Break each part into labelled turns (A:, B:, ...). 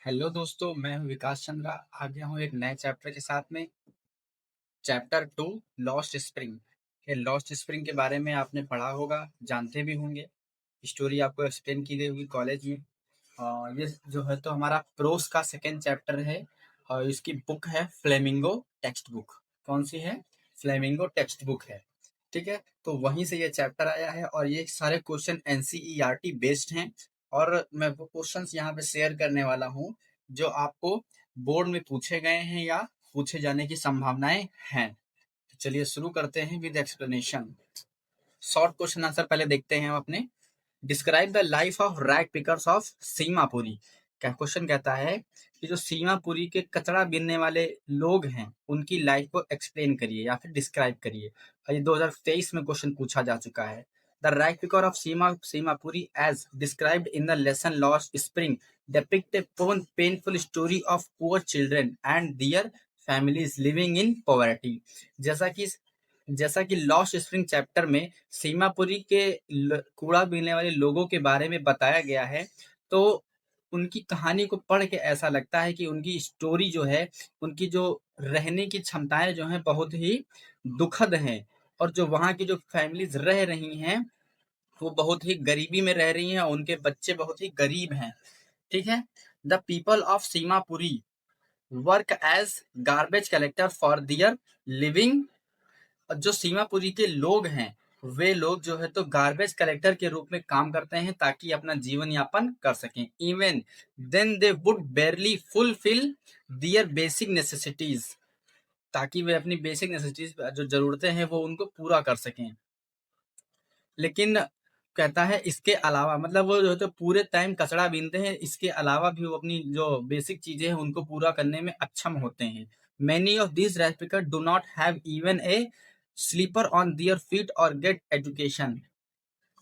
A: Hello दोस्तों, मैं हूं विकास चंद्रा। आ गया हूं एक नए चैप्टर के साथ में। Chapter 2, lost spring. ये लॉस्ट स्प्रिंग के बारे में आपने पढ़ा होगा, जानते भी होंगे। स्टोरी आपको एक्सप्लेन की गई होगी कॉलेज में। ये जो है तो हमारा प्रोस का सेकेंड चैप्टर है और इसकी बुक है फ्लेमिंगो टेक्स्ट बुक। कौन सी है? फ्लेमिंगो टेक्स्ट बुक है। ठीक है, तो वहीं से ये चैप्टर आया है और ये सारे क्वेश्चन एनसीईआरटी बेस्ड हैं। और मैं वो क्वेश्चंस यहाँ पे शेयर करने वाला हूँ जो आपको बोर्ड में पूछे गए हैं या पूछे जाने की संभावनाएं हैं। तो चलिए शुरू करते हैं with explanation. Short question answer पहले देखते हैं हम अपने। Describe the life of rag pickers of Seemapuri. क्या क्वेश्चन कहता है कि जो सीमापुरी के कचरा बीनने वाले लोग हैं उनकी लाइफ को एक्सप्लेन करिए या फिर डिस्क्राइब करिए। और ये 2023 में क्वेश्चन पूछा जा चुका है। The rag picker of Seemapuri as described in the lesson lost spring depict a painful story of poor children and their families living in poverty। जैसा कि जैसा कि लॉस्ट स्प्रिंग चैप्टर में सीमापुरी के कूड़ा बीनने वाले लोगों के बारे में बताया गया है, तो उनकी कहानी को पढ़ के ऐसा लगता है कि उनकी स्टोरी जो है, उनकी जो रहने की क्षमताएं जो हैं बहुत ही दुखद हैं। और जो वहाँ की जो फैमिलीज रह रही हैं वो बहुत ही गरीबी में रह रही हैं और उनके बच्चे बहुत ही गरीब हैं। ठीक है। The people of Seemapuri work as garbage collector for their living. जो सीमापुरी के लोग हैं वे लोग जो है तो गार्बेज कलेक्टर के रूप में काम करते हैं ताकि अपना जीवन यापन कर सकें। Even then they would barely fulfil their basic necessities, ताकि वे अपनी बेसिक नेसेसिटीज जो जरूरतें हैं वो उनको पूरा कर सकें। लेकिन कहता है इसके अलावा, मतलब वो जो है तो पूरे टाइम कचरा बीनते हैं, इसके अलावा भी वो अपनी जो बेसिक चीजें हैं उनको पूरा करने में अक्षम होते हैं। Many of these ragpickers do not have even a slipper on their feet और गेट एजुकेशन।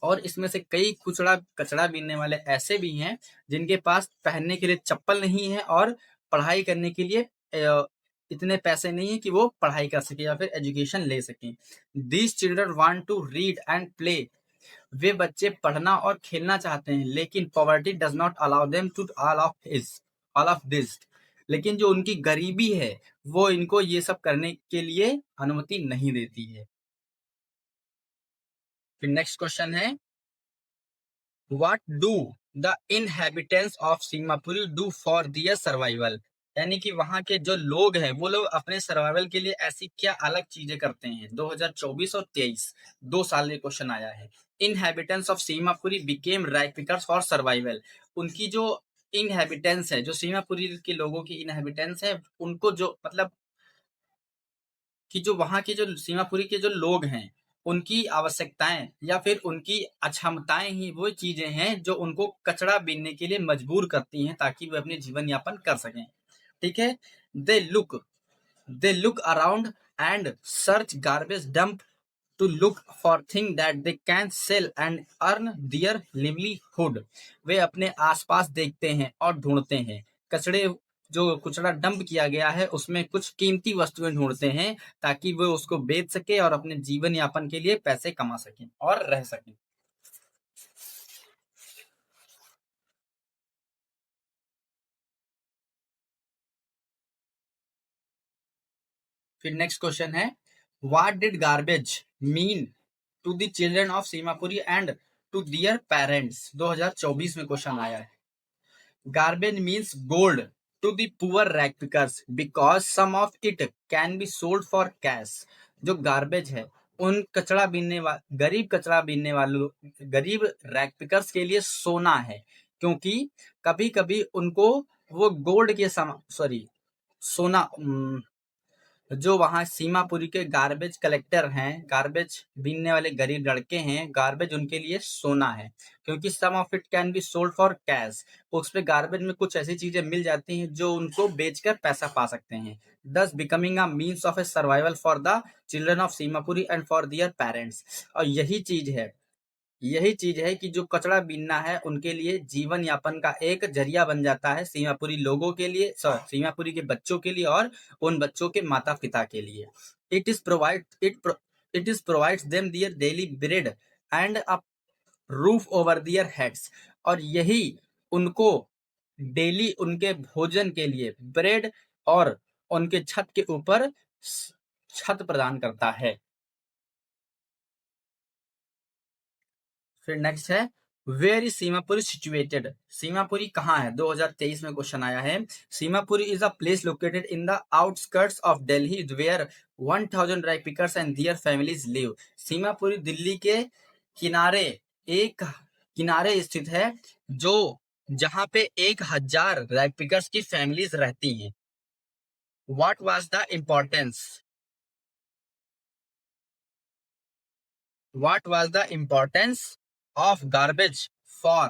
A: और इसमें से कई कुचड़ा कचरा बीनने वाले ऐसे भी हैं जिनके पास पहनने के लिए चप्पल नहीं है और पढ़ाई करने के लिए इतने पैसे नहीं है कि वो पढ़ाई कर सके या फिर एजुकेशन ले सके। These children want to read and play. वे बच्चे पढ़ना और खेलना चाहते हैं लेकिन poverty does not allow them to all of this. लेकिन जो उनकी गरीबी है वो इनको ये सब करने के लिए अनुमति नहीं देती है। फिर नेक्स्ट क्वेश्चन है, what do the inhabitants of Seemapuri do for their survival. यानी कि वहां के जो लोग हैं वो लोग अपने सर्वाइवल के लिए ऐसी क्या अलग चीजें करते हैं। 2024 और 23 2 साल में क्वेश्चन आया है। Inhabitants of Seemapuri became rag pickers for survival. उनकी जो इनहेबिटेंस है, जो सीमापुरी के लोगों की इनहेबिटेंस है, उनको जो मतलब कि जो वहाँ के जो सीमापुरी के जो लोग हैं उनकी आवश्यकताएं या फिर उनकी अक्षमताएं ही वो चीजें हैं जो उनको कचरा बीनने के लिए मजबूर करती हैं ताकि वे अपने जीवन यापन कर सकें। ठीक है। They look they look around and search garbage dump to look for thing that they can sell and earn their livelihood. वे अपने आसपास देखते हैं और ढूंढते हैं। कचड़े जो कुचड़ा डंप किया गया है उसमें कुछ कीमती वस्तुएं ढूंढते हैं ताकि वे उसको बेच सके और अपने जीवन यापन के लिए पैसे कमा सकें और रह सकें। फिर नेक्स्ट क्वेश्चन है, what did garbage mean to the children of Seemapuri and to their parents. 2024 में क्वेश्चन आया है। Garbage means gold to the poor rag pickers because some of it can be sold for cash। जो garbage है उन कचरा बीनने वाले गरीब कचरा बीनने वालों गरीब रैग पिकर्स के लिए सोना है, क्योंकि कभी कभी उनको वो गोल्ड के समा सॉरी सोना जो वहाँ सीमापुरी के गार्बेज कलेक्टर हैं, गार्बेज बीनने वाले गरीब लड़के हैं, गार्बेज उनके लिए सोना है क्योंकि some of it can be sold for cash. उस पे गार्बेज में कुछ ऐसी चीजें मिल जाती हैं जो उनको बेचकर पैसा पा सकते हैं। This becoming a means of a survival for the children of Seemapuri and for their parents. और यही चीज है कि जो कचरा बीनना है उनके लिए जीवन यापन का एक जरिया बन जाता है, सीमापुरी लोगों के लिए, सीमापुरी के बच्चों के लिए और उन बच्चों के माता पिता के लिए। It is provide it is provides them their daily bread and a roof over their heads. और यही उनको डेली उनके भोजन के लिए ब्रेड और उनके छत के ऊपर छत प्रदान करता है। फिर नेक्स्ट है, where is Seemapuri situated? Seemapuri कहाँ है? 2023 में क्वेश्चन आया है। Seemapuri is a place located in the outskirts of Delhi वेयर 1000 rag pickers and their families live. Seemapuri Delhi के किनारे एक किनारे स्थित है जो जहां पे 1000 रैग पिकर्स की फैमिलीज रहती हैं। What was the importance? What was the importance of garbage for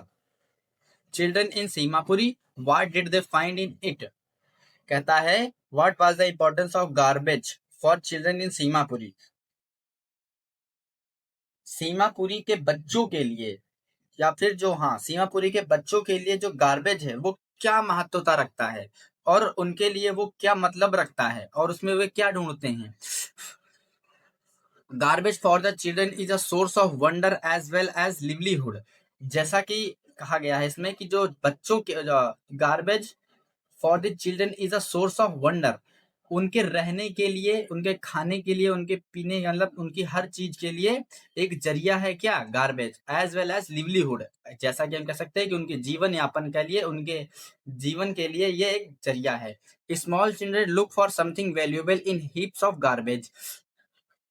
A: children in Simapuri? What did they find in it? कहता है what was the importance of garbage for children in Simapuri? Seemapuri के बच्चों के लिए, या फिर जो सीमापुरी के बच्चों के लिए जो गार्बेज है वो क्या महत्वता रखता है और उनके लिए वो क्या मतलब रखता है और उसमें वे क्या ढूंढते हैं। Garbage for the children is a source of wonder as well as livelihood. जैसा कि कहा गया है इसमें कि जो बच्चों के garbage for the children is a source of wonder, उनके रहने के लिए, उनके खाने के लिए, उनके पीने, मतलब उनकी हर चीज के लिए एक जरिया है क्या? Garbage. As well as livelihood, जैसा कि हम कह सकते हैं कि उनके जीवन यापन के लिए, उनके जीवन के लिए ये एक जरिया है। Small children look for something valuable in heaps of garbage.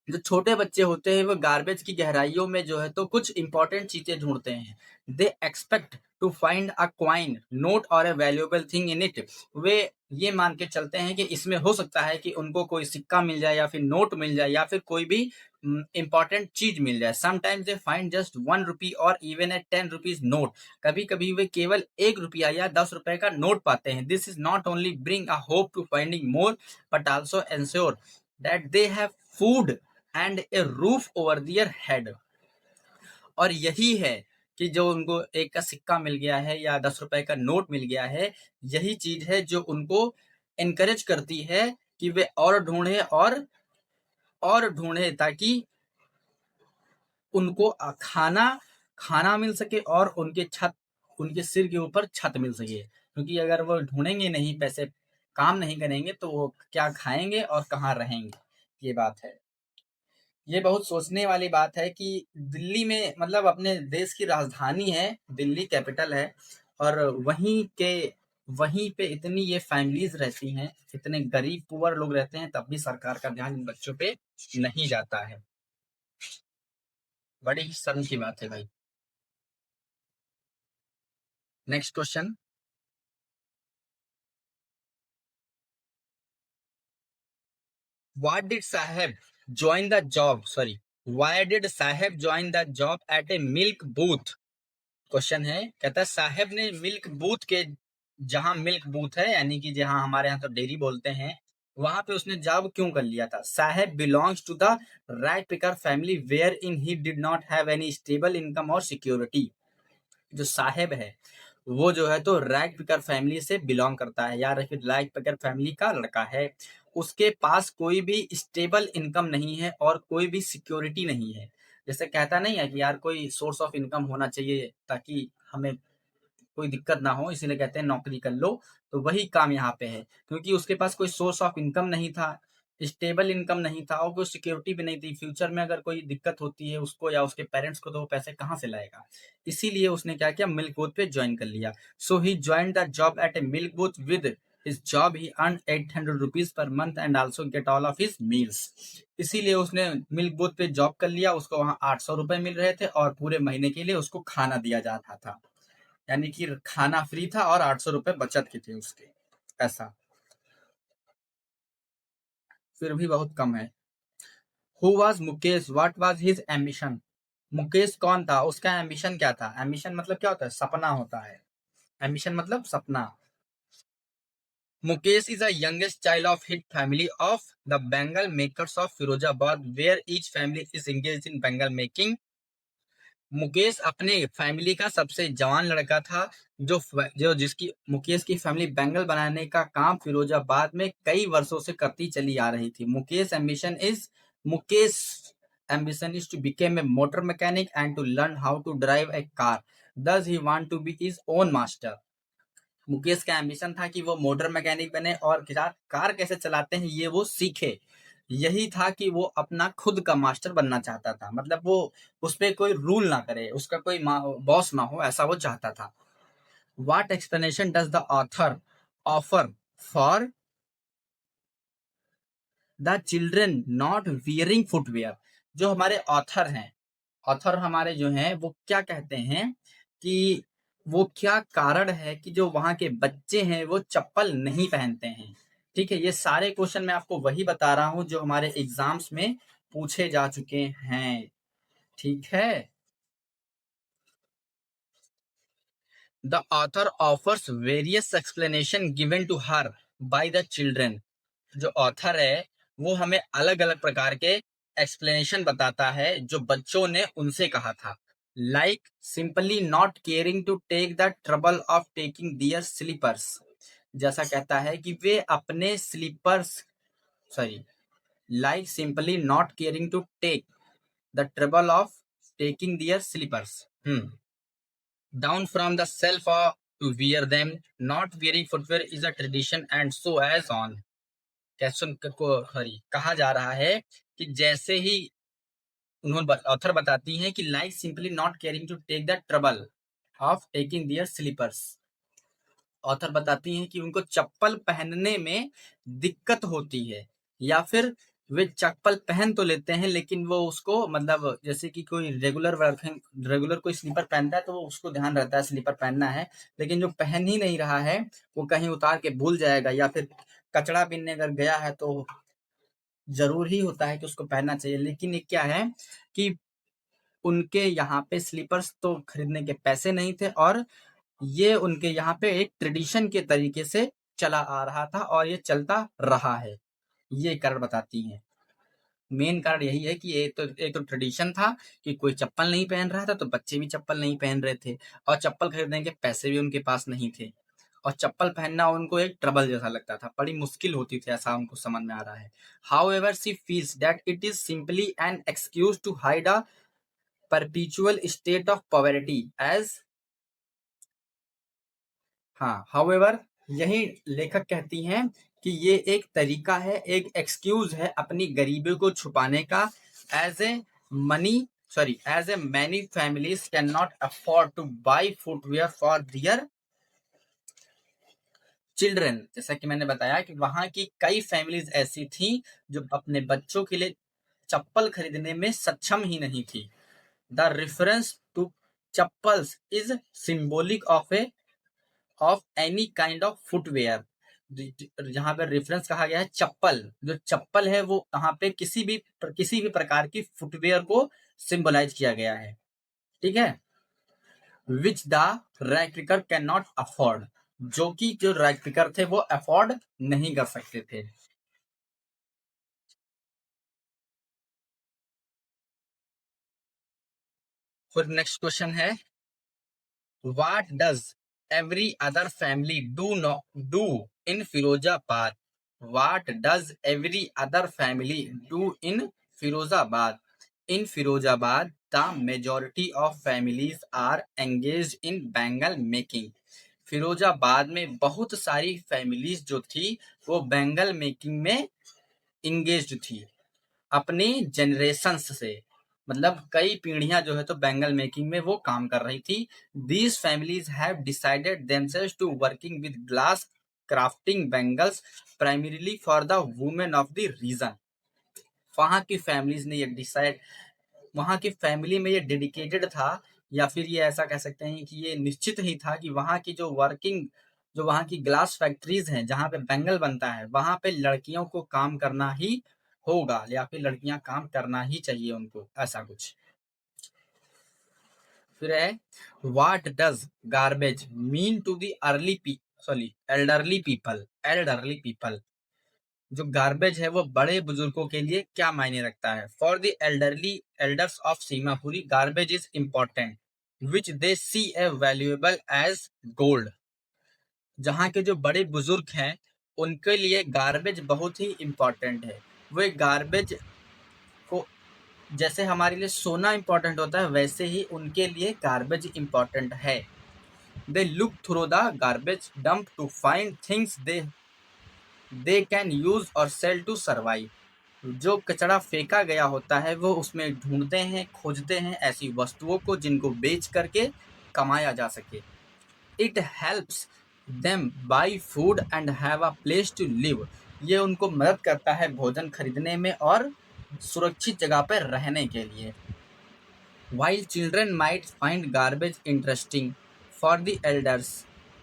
A: जो छोटे बच्चे होते हैं वो गार्बेज की गहराइयों में जो है तो कुछ इंपॉर्टेंट चीजें ढूंढते हैं। They expect to find a coin, note और a valuable thing in it. वे ये मान के चलते हैं कि इसमें हो सकता है कि उनको कोई सिक्का मिल जाए या फिर नोट मिल जाए या फिर कोई भी इंपॉर्टेंट चीज मिल जाए। समटाइम्स दे फाइंड जस्ट 1 रुपी और इवन ए 10 रुपीज नोट। कभी कभी वे केवल 1 रुपया या 10 रुपए का नोट पाते हैं। This is not only bring a hope to finding more but also ensure that they have food and a roof over their head. और यही है कि जो उनको एक का सिक्का मिल गया है या 10 रुपए का नोट मिल गया है, यही चीज है जो उनको एनकरेज करती है कि वे और ढूंढे और ढूंढे ताकि उनको खाना खाना मिल सके और उनके सिर के ऊपर छत मिल सके। क्योंकि अगर वो ढूंढेंगे नहीं, पैसे काम नहीं करेंगे तो वो क्या खाएंगे और कहाँ रहेंगे, ये बात है। ये बहुत सोचने वाली बात है कि दिल्ली में, मतलब अपने देश की राजधानी है, दिल्ली कैपिटल है, और वहीं पे इतनी ये फैमिलीज रहती हैं, इतने गरीब पुअर लोग रहते हैं, तब भी सरकार का ध्यान इन बच्चों पे नहीं जाता है। बड़ी ही शर्म की बात है भाई। Next question, what did Saheb join the job, sorry, why did Saheb join the job at a milk booth? Question है, कहता है साहेब ने मिल्क बूथ के, जहां मिल्क बूथ है यानी कि जहां हमारे यहाँ तो डेयरी बोलते हैं, वहां पे उसने जॉब क्यों कर लिया था? Saheb belongs to the rag picker family wherein he did not have any stable income और सिक्योरिटी। जो साहेब है वो जो है तो रैग पिकर फैमिली से बिलोंग करता है या फिर रैग पिकर फैमिली का लड़का है। उसके पास कोई भी स्टेबल इनकम नहीं है और कोई भी सिक्योरिटी नहीं है। जैसे कहता नहीं है कि यार कोई सोर्स ऑफ इनकम होना चाहिए ताकि हमें कोई दिक्कत ना हो, इसीलिए कहते हैं नौकरी कर लो। तो वही काम यहाँ पे है, क्योंकि उसके पास कोई सोर्स ऑफ इनकम नहीं था, स्टेबल इनकम नहीं था और कोई सिक्योरिटी भी नहीं थी। फ्यूचर में अगर कोई दिक्कत होती है उसको या उसके पेरेंट्स को तो वो पैसे कहाँ से लाएगा। इसीलिए उसने क्या किया, मिल्क बूथ पे ज्वाइन कर लिया। So he join the job at a milk booth with his job he earned 800 rupees per month and also get all of his meals। इसीलिए उसने मिल्क बूथ पे जॉब कर लिया, उसको वहां 800 रुपए मिल रहे थे और पूरे महीने के लिए उसको खाना दिया जाता था। यानी कि खाना फ्री था और 800 रुपए बचत के थे उसके, ऐसा फिर भी बहुत कम है। Who was Mukesh, what was his ambition? Mukesh कौन था, उसका एम्बिशन क्या था? एम्बिशन मतलब क्या होता है? सपना होता है। एम्बिशन मतलब सपना। Mukesh is a youngest child of hit family of the Bengal makers of Firozabad, where each family is engaged in Bengal making। Mukesh अपने फैमिली का सबसे जवान लड़का था, जो जिसकी मुकेश की फैमिली बैंगल बनाने का काम फिरोजाबाद में कई वर्षों से करती चली आ रही थी। Mukesh ambition is to became a motor mechanic and to learn how to drive a car. Thus he want to be his own master. Mukesh का एम्बिशन था कि वो मोटर मैकेनिक बने और कार कैसे चलाते हैं ये वो सीखे। यही था कि वो अपना खुद का मास्टर बनना चाहता था, मतलब वो उस पे कोई रूल ना करे, उसका कोई बॉस ना हो, ऐसा वो चाहता था। What explanation does the author offer for the children not wearing footwear? जो हमारे ऑथर हैं, ऑथर हमारे जो हैं वो क्या कहते हैं कि वो क्या कारण है कि जो वहां के बच्चे हैं वो चप्पल नहीं पहनते हैं। ठीक है, ये सारे क्वेश्चन मैं आपको वही बता रहा हूं जो हमारे एग्जाम्स में पूछे जा चुके हैं। ठीक है। The author offers various explanation given to her by the children. जो ऑथर है वो हमें अलग अलग प्रकार के एक्सप्लेनेशन बताता है जो बच्चों ने उनसे कहा था। Like simply not caring to take the trouble of taking their slippers. जैसा कहता है कि वे अपने slippers, sorry, like simply not caring to take the trouble of taking their slippers down from the shelf to wear them. Not wearing footwear is a tradition and so as on. Question को हरी कहा जा रहा है कि जैसे ही उन्होंने author बताती हैं कि like simply not caring to take the trouble of taking their slippers. Author बताती हैं कि उनको चप्पल पहनने में दिक्कत होती है, या फिर वे चप्पल पहन तो लेते हैं लेकिन वो उसको, मतलब जैसे कि कोई रेगुलर कोई स्लीपर पहनता है तो वो उसको ध्यान रहता है स्लीपर पहनना है, लेकिन जो पहन ही नहीं रहा है वो कहीं उतार के भूल जाएगा, या फिर कचड़ा बिनने अगर गया है तो जरूर ही होता है कि उसको पहनना चाहिए। लेकिन ये क्या है कि उनके यहाँ पे स्लीपर्स तो खरीदने के पैसे नहीं थे और ये उनके यहाँ पे एक ट्रेडिशन के तरीके से चला आ रहा था और ये चलता रहा है। ये कारण बताती हैं। मेन कारण यही है कि एक तो ट्रेडिशन था कि कोई चप्पल नहीं पहन रहा था तो बच्चे भी चप्पल नहीं पहन रहे थे, और चप्पल खरीदने के पैसे भी उनके पास नहीं थे, और चप्पल पहनना उनको एक ट्रबल जैसा लगता था, बड़ी मुश्किल होती थी, ऐसा उनको समझ में आ रहा है। However, she feels that it is simply an excuse to hide a perpetual state of poverty as हाँ, हाउएवर, यही लेखक कहती हैं कि ये एक तरीका है, एक एक्सक्यूज है अपनी गरीबी को छुपाने का। As a as a many families can not afford to buy footwear for their children. जैसा कि मैंने बताया कि वहां की कई फैमिलीज ऐसी थी जो अपने बच्चों के लिए चप्पल खरीदने में सक्षम ही नहीं थी। The reference to chappals is symbolic of any kind of footwear. जहां पर रेफरेंस कहा गया है चप्पल, जो चप्पल है वो यहाँ पे किसी भी प्रकार की फुटवेयर को सिंबलाइज किया गया है। ठीक है। Which the rag picker can not afford, जो कि जो रैग पिकर थे वो अफोर्ड नहीं कर सकते थे। फिर नेक्स्ट क्वेश्चन है, What does every other family do in Firozabad? What does every other family do in Firozabad? In Firozabad, the majority of families are engaged in bangle making. Firozabad में बहुत सारी फैमिलीज जो थी वो बैंगल मेकिंग में engaged थी अपनी generations से, मतलब कई पीढ़ियां जो है तो बैंगल मेकिंग में वो काम कर रही थी। These families have decided themselves to working with glass crafting bangles primarily for the women of the region. वहां की फैमिलीज ने ये डिसाइड, वहां की फैमिली में ये डेडिकेटेड था, या फिर ये ऐसा कह सकते हैं कि ये निश्चित ही था कि वहां की जो वहां की ग्लास फैक्ट्रीज हैं जहां पे बैंगल बनता है वहां पे लड़कियों को काम करना ही होगा, या फिर लड़कियां काम करना ही चाहिए उनको, ऐसा कुछ। फिर है, what does garbage mean to the elderly people. जो गार्बेज है वो बड़े बुजुर्गों के लिए क्या मायने रखता है। For the elders of Seemapuri garbage is important which they see a valuable as gold. जहाँ के जो बड़े बुजुर्ग हैं उनके लिए गार्बेज बहुत ही इम्पोर्टेंट है। वे गार्बेज को, जैसे हमारे लिए सोना इम्पोर्टेंट होता है वैसे ही उनके लिए गार्बेज इम्पोर्टेंट है। They look through the garbage dump to find things they can use or sell to survive. जो कचरा फेंका गया होता है वो उसमें ढूंढते हैं, खोजते हैं ऐसी वस्तुओं को जिनको बेच करके कमाया जा सके. It helps them buy food and have a place to live. ये उनको मदद करता है भोजन खरीदने में और सुरक्षित जगह पर रहने के लिए. While children might find garbage interesting, for the elders,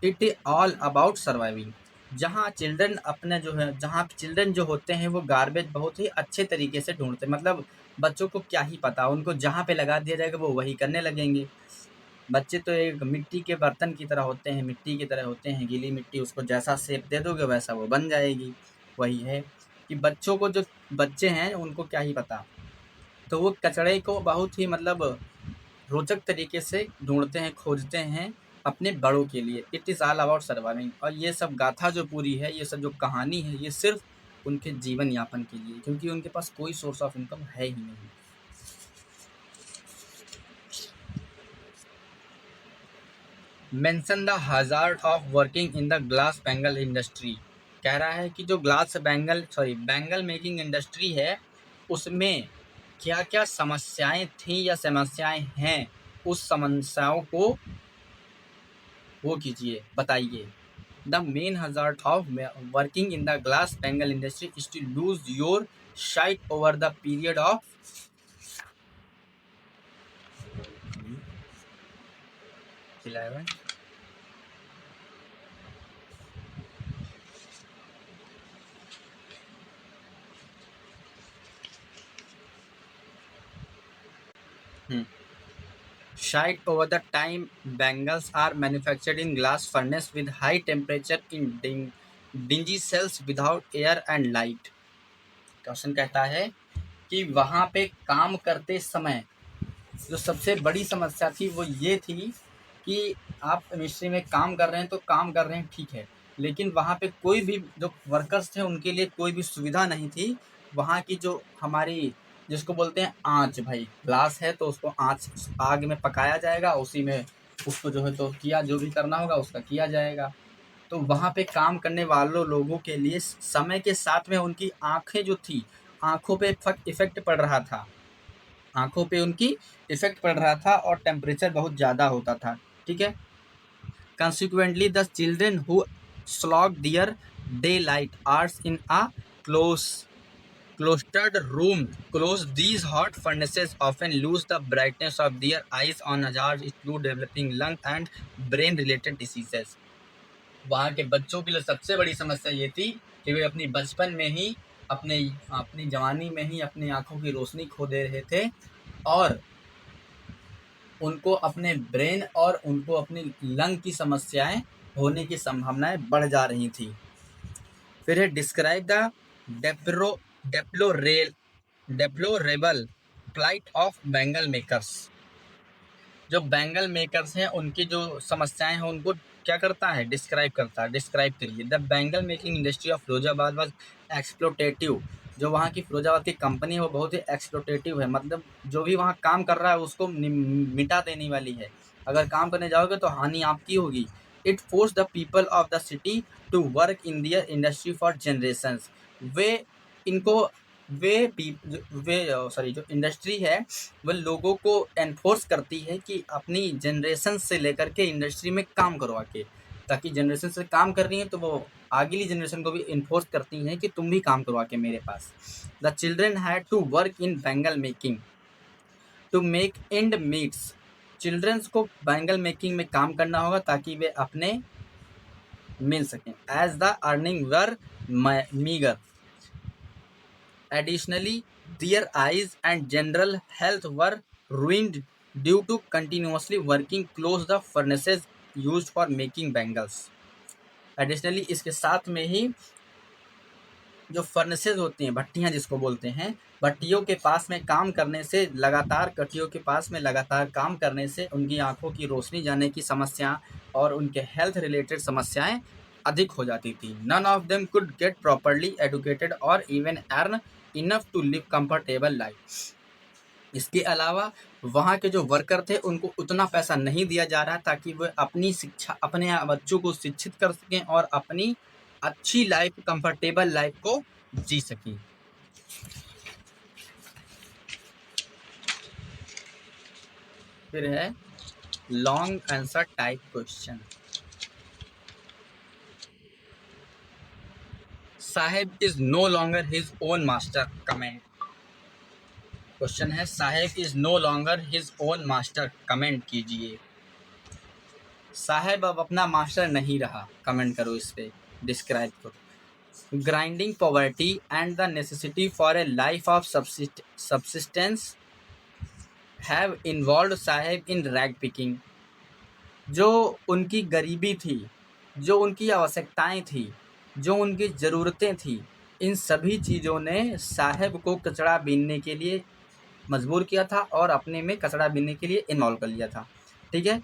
A: it is all about surviving. जहाँ चिल्ड्रन अपने जो है, जहाँ चिल्ड्रन जो होते हैं वो गार्बेज बहुत ही अच्छे तरीके से ढूंढते हैं. मतलब बच्चों को क्या ही पता, उनको जहाँ पे लगा दिया जाएगा वो वही करने लगेंगे. बच्चे तो एक मिट्टी के बर्तन की तरह होते हैं, मिट्टी की तरह होते हैं, गीली मिट्टी, उसको जैसा शेप दे दोगे वैसा वो बन जाएगी. वही है कि बच्चों को, जो बच्चे हैं उनको क्या ही पता, तो वो कचड़े को बहुत ही मतलब रोचक तरीके से ढूंढते हैं, खोजते हैं अपने बड़ों के लिए. It is all about surviving. और ये सब गाथा जो पूरी है, ये सब जो कहानी है, ये सिर्फ उनके जीवन यापन के लिए, क्योंकि उनके पास कोई सोर्स ऑफ इनकम है ही नहीं. Mention the hazard of working in the glass bangle industry. कह रहा है कि जो बैंगल मेकिंग इंडस्ट्री है उसमें क्या क्या समस्याएं थी या समस्याएं हैं, उस समस्याओं को वो कीजिए, बताइए. The main hazard of working in the glass bangle industry is to lose your sight over the period of 11. Shite over the time bangles are manufactured in glass furnace with high temperature in dingy cells without air and light. Question कहता है कि वहाँ पे काम करते समय जो सबसे बड़ी समस्या थी वो ये थी कि आप इंडस्ट्री में काम कर रहे हैं तो काम कर रहे हैं, ठीक है, लेकिन वहाँ पे कोई भी जो वर्कर्स थे उनके लिए कोई भी सुविधा नहीं थी. वहाँ की जो हमारी जिसको बोलते हैं आँच, भाई ग्लास है तो उसको आग में पकाया जाएगा, उसी में उसको जो है तो किया, जो भी करना होगा उसका किया जाएगा. तो वहाँ पे काम करने वालों लोगों के लिए समय के साथ में उनकी आँखें जो थी, आँखों पे इफेक्ट पड़ रहा था, आँखों पे उनकी इफेक्ट पड़ रहा था और टेम्परेचर बहुत ज़्यादा होता था. ठीक है. Consequently, the children who slog their daylight hours in a cloistered room close these hot furnaces often lose the brightness of their eyes on hazards include developing lung and brain related diseases. वहाँ के बच्चों के लिए सबसे बड़ी समस्या ये थी कि वे अपनी बचपन में ही अपनी जवानी में ही अपनी आँखों की रोशनी खो दे रहे थे और उनको अपने ब्रेन और उनको अपनी लंग की समस्याएं होने की संभावनाएं बढ़ जा रही थी. फिर है describe the deplorable flight of bangle makers. जो बैंगल मेकर्स हैं उनकी जो समस्याएं हैं उनको क्या करता है, डिस्क्राइब करता है. डिस्क्राइब करिए. The bangle making industry of Firozabad was exploitative. जो वहाँ की फिरोजाबाद की कंपनी है वो बहुत ही एक्सप्लोटेटिव है, मतलब जो भी वहाँ काम कर रहा है उसको मिटा देने वाली है. अगर काम करने जाओगे तो हानि आपकी होगी. It force the people of the city to work in their industry for generations. जो इंडस्ट्री है वो लोगों को एनफोर्स करती है कि अपनी जनरेशन से लेकर के इंडस्ट्री में काम करवा के, ताकि जनरेशन से काम कर रही है तो वो अगली जनरेशन को भी इन्फोर्स करती हैं कि तुम भी काम करवा के मेरे पास. The children had to work in bangle making to make end meets. Childrens को बैंगल मेकिंग में काम करना होगा ताकि वे अपने मिल सकें. As the earning were meagre. Additionally, their eyes and general health were ruined due to continuously working close the furnaces used for making bangles. Additionally, इसके साथ में ही जो फर्नेसेज होती हैं, भट्टियाँ जिसको बोलते हैं, भट्टियों के पास में काम करने से लगातार काम करने से उनकी आंखों की रोशनी जाने की समस्या और उनके हेल्थ रिलेटेड समस्याएं अधिक हो जाती थी. None of them could get properly educated or even earn enough to live comfortable life. इसके अलावा वहाँ के जो वर्कर थे उनको उतना पैसा नहीं दिया जा रहा ताकि वह अपनी शिक्षा, अपने बच्चों को शिक्षित कर सकें और अपनी अच्छी लाइफ, कंफर्टेबल लाइफ को जी सकें। फिर है long answer type question. Saheb is no longer his own master, comment. Question है Saheb is no longer his own master, comment कीजिए। साहेब अब अपना मास्टर नहीं रहा, कमेंट करो इस पे, डिस्क्राइब करो। Grinding poverty and the necessity for a life of subsistence have involve Saheb in rag picking. जो उनकी गरीबी थी, जो उनकी आवश्यकताएं थी, जो उनकी ज़रूरतें थी, इन सभी चीज़ों ने साहेब को कचरा बीनने के लिए मजबूर किया था और अपने में कचरा बीनने के लिए इन्वॉल्व कर लिया था। ठीक है।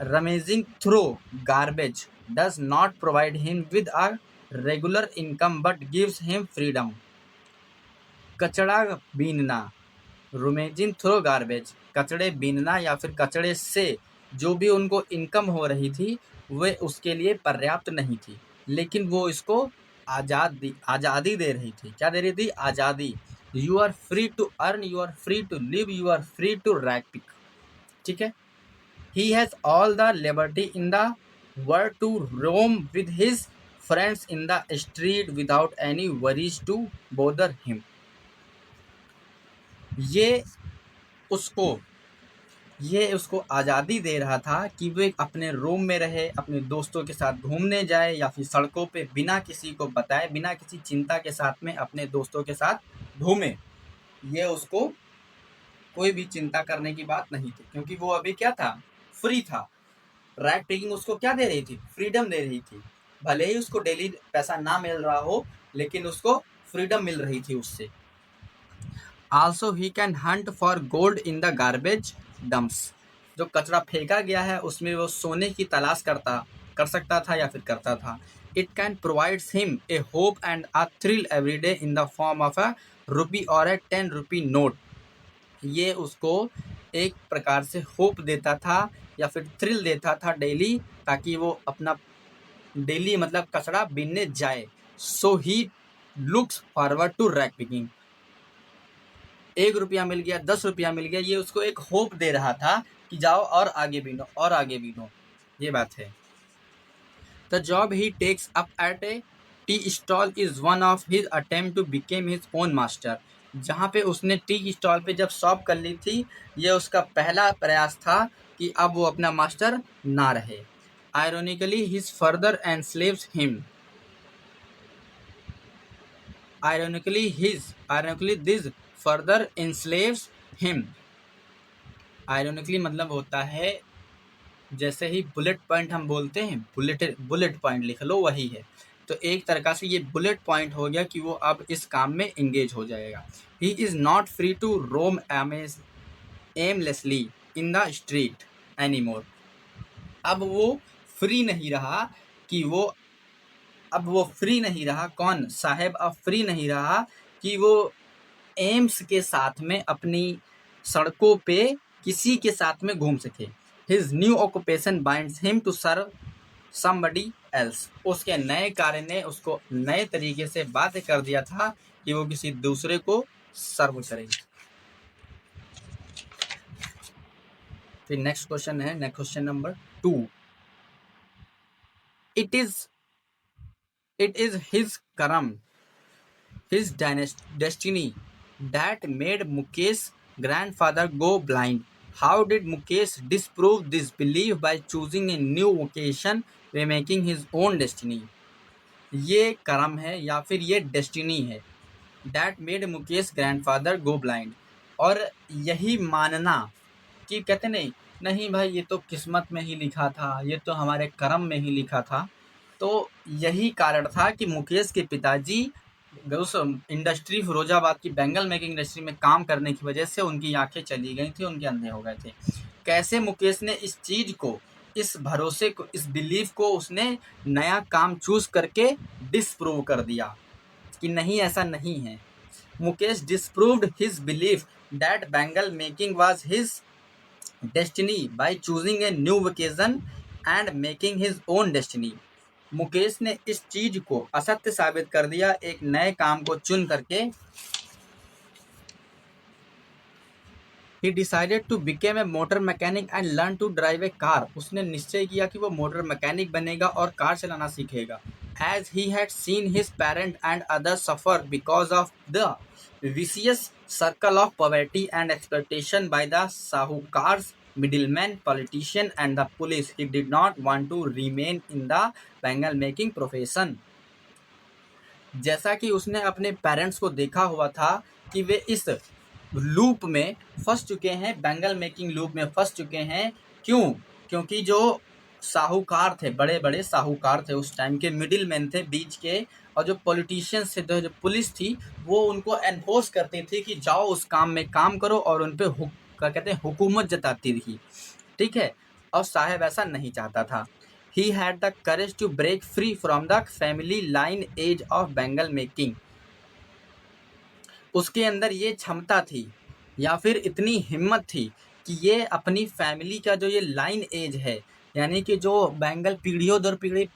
A: Rummaging through garbage does not provide him with a regular income but gives him freedom. कचरा बीनना, रुमेजिंग थ्रो गार्बेज, कचड़े बीनना या फिर कचड़े से जो भी उनको इनकम हो रही थी वह उसके लिए पर्याप्त नहीं थी, लेकिन वो इसको आज़ादी दे रही थी। क्या दे रही थी? आज़ादी। You are free to earn, you are free to live, you are free to rag pick. ठीक है। He has all the liberty in the world to roam with his friends in the street without any worries to bother him. ये उसको आज़ादी दे रहा था कि वो अपने रूम में रहे, अपने दोस्तों के साथ घूमने जाए या फिर सड़कों पे बिना किसी को बताए, बिना किसी चिंता के साथ में अपने दोस्तों के साथ घूमे। ये उसको कोई भी चिंता करने की बात नहीं थी, क्योंकि वो अभी क्या था? फ्री था। रैग पिकिंग उसको क्या दे रही थी? फ्रीडम दे रही थी। भले ही उसको डेली पैसा ना मिल रहा हो, लेकिन उसको फ्रीडम मिल रही थी उससे। Also he can Hunt for gold in the garbage dumps. जो कचरा फेंका गया है उसमें वो सोने की तलाश कर सकता था या फिर करता था। It can provides him a hope and a thrill every day in the form of a rupee और ए 10 रुपी नोट। ये उसको एक प्रकार से होप देता था या फिर थ्रिल देता था डेली, ताकि वो अपना डेली मतलब कचरा बीनने जाए। So he looks forward to rag picking. 1 रुपया मिल गया, 10 रुपया मिल गया, ये उसको एक होप दे रहा था कि जाओ और आगे बीनो और आगे बीनो। ये बात है। The job he takes up at a tea stall is one of his attempt to become his own master. जहाँ पे उसने टी स्टॉल पे जब शॉप कर ली थी, ये उसका पहला प्रयास था कि अब वो अपना मास्टर ना रहे। Ironically his further enslaves him. Ironically this further enslaves him। Ironically मतलब होता है जैसे ही बुलेट पॉइंट हम बोलते हैं, बुलेट पॉइंट लिख लो, वही है। तो एक तरह से ये बुलेट पॉइंट हो गया कि वो अब इस काम में इंगेज हो जाएगा। He is not free to roam aimlessly in the street anymore. अब वो फ्री नहीं रहा कि वो अब वो फ्री नहीं रहा। कौन? साहेब अब फ्री नहीं रहा कि वो एम्स के साथ में अपनी सड़कों पे किसी के साथ में घूम सके। His new occupation binds him to serve somebody else. उसके नए कार्य ने उसको नए तरीके से बाध्य कर दिया था कि वो किसी दूसरे को सर्व करे। फिर नेक्स्ट क्वेश्चन है, next question number 2। It is his कर्म, his destiny that made Mukesh grandfather go blind. How did Mukesh disprove this belief by choosing a new vocation by making his own destiny? ये कर्म है या फिर ये destiny है। That made Mukesh grandfather go blind। और यही मानना कि कहते नहीं भाई ये तो किस्मत में ही लिखा था, ये तो हमारे कर्म में ही लिखा था। तो यही कारण था कि मुकेश के पिताजी उस इंडस्ट्री, फिरोजाबाद की बैंगल मेकिंग इंडस्ट्री में काम करने की वजह से उनकी आंखें चली गई थी, उनके अंधे हो गए थे। कैसे मुकेश ने इस चीज को, इस भरोसे को, इस बिलीफ को उसने नया काम चूज करके डिसप्रूव कर दिया कि नहीं ऐसा नहीं है। Mukesh disproved his belief that Bengal making was his destiny by choosing a new vocation and making his own destiny. Mukesh ने इस चीज को असत्य साबित कर दिया एक नए काम को चुन करके. He decided to become a motor mechanic and learn to drive a car. उसने निश्चय किया कि वो मोटर मैकेनिक बनेगा और कार चलाना सीखेगा. As he had seen his parent and others suffer because of the vicious circle of poverty and exploitation by the sahukars, middlemen, politician and the police, he did not want to remain in the Bengal making profession. जैसा कि उसने अपने parents को देखा हुआ था कि वे इस लूप में फंस चुके हैं, बेंगल मेकिंग लूप में फंस चुके हैं. क्यों? क्योंकि जो साहूकार थे, बड़े बड़े साहूकार थे उस टाइम के, मिडिल मैन थे बीच के, और जो पॉलिटिशियंस थे, जो पुलिस थी, वो उनको एनफोर्स करती थी कि जाओ उस काम में काम करो, और उन पे क्या कहते हैं, हुकूमत जताती थी. ठीक है. और साहब ऐसा नहीं चाहता था. He had the courage to break free from the family lineage of Bengal making. उसके अंदर ये क्षमता थी या फिर इतनी हिम्मत थी कि ये अपनी फैमिली का जो ये लाइन एज है, यानी कि जो बेंगल पीढ़ियों दर पीढ़ी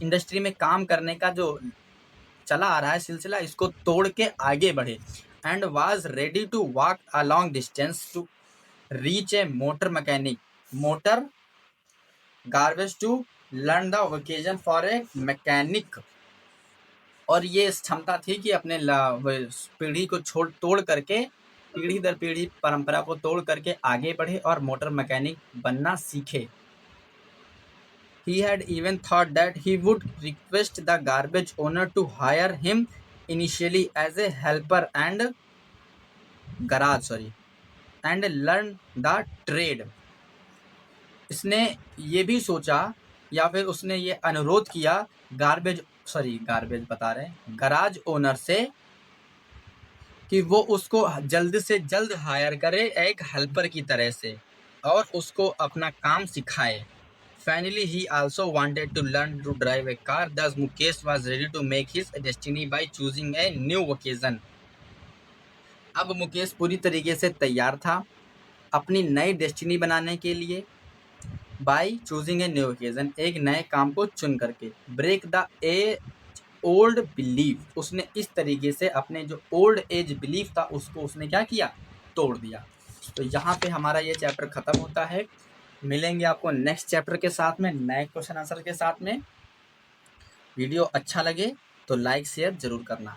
A: इंडस्ट्री में काम करने का जो चला आ रहा है सिलसिला, इसको तोड़ के आगे बढ़े. And was ready to walk a long distance to reach a motor mechanic motor garage to learn the vocation for a mechanic. और ये क्षमता थी कि अपने पीढ़ी को तोड़ करके, पीढ़ी दर पीढ़ी परंपरा को तोड़ करके आगे बढ़े और मोटर मैकेनिक बनना सीखे. He had even thought that he would request the garbage owner to hire him initially as a helper and learn the trade. इसने ये भी सोचा या फिर उसने ये अनुरोध किया गराज ओनर से कि वो उसको जल्द से जल्द हायर करे एक हेल्पर की तरह से और उसको अपना काम सिखाए. Finally, he also wanted to learn to drive a car. Thus, Mukesh was ready to make his destiny by choosing a new vocation. अब मुकेश पूरी तरीके से तैयार था अपनी नई डेस्टिनी बनाने के लिए. By choosing a new vocation, एक नए काम को चुन करके. Break the old belief. उसने इस तरीके से अपने जो ओल्ड एज बिलीफ था उसको उसने क्या किया, तोड़ दिया. तो यहाँ पे हमारा ये चैप्टर खत्म होता है. मिलेंगे आपको नेक्स्ट चैप्टर के साथ में, नए क्वेश्चन आंसर के साथ में. वीडियो अच्छा लगे तो लाइक शेयर जरूर करना.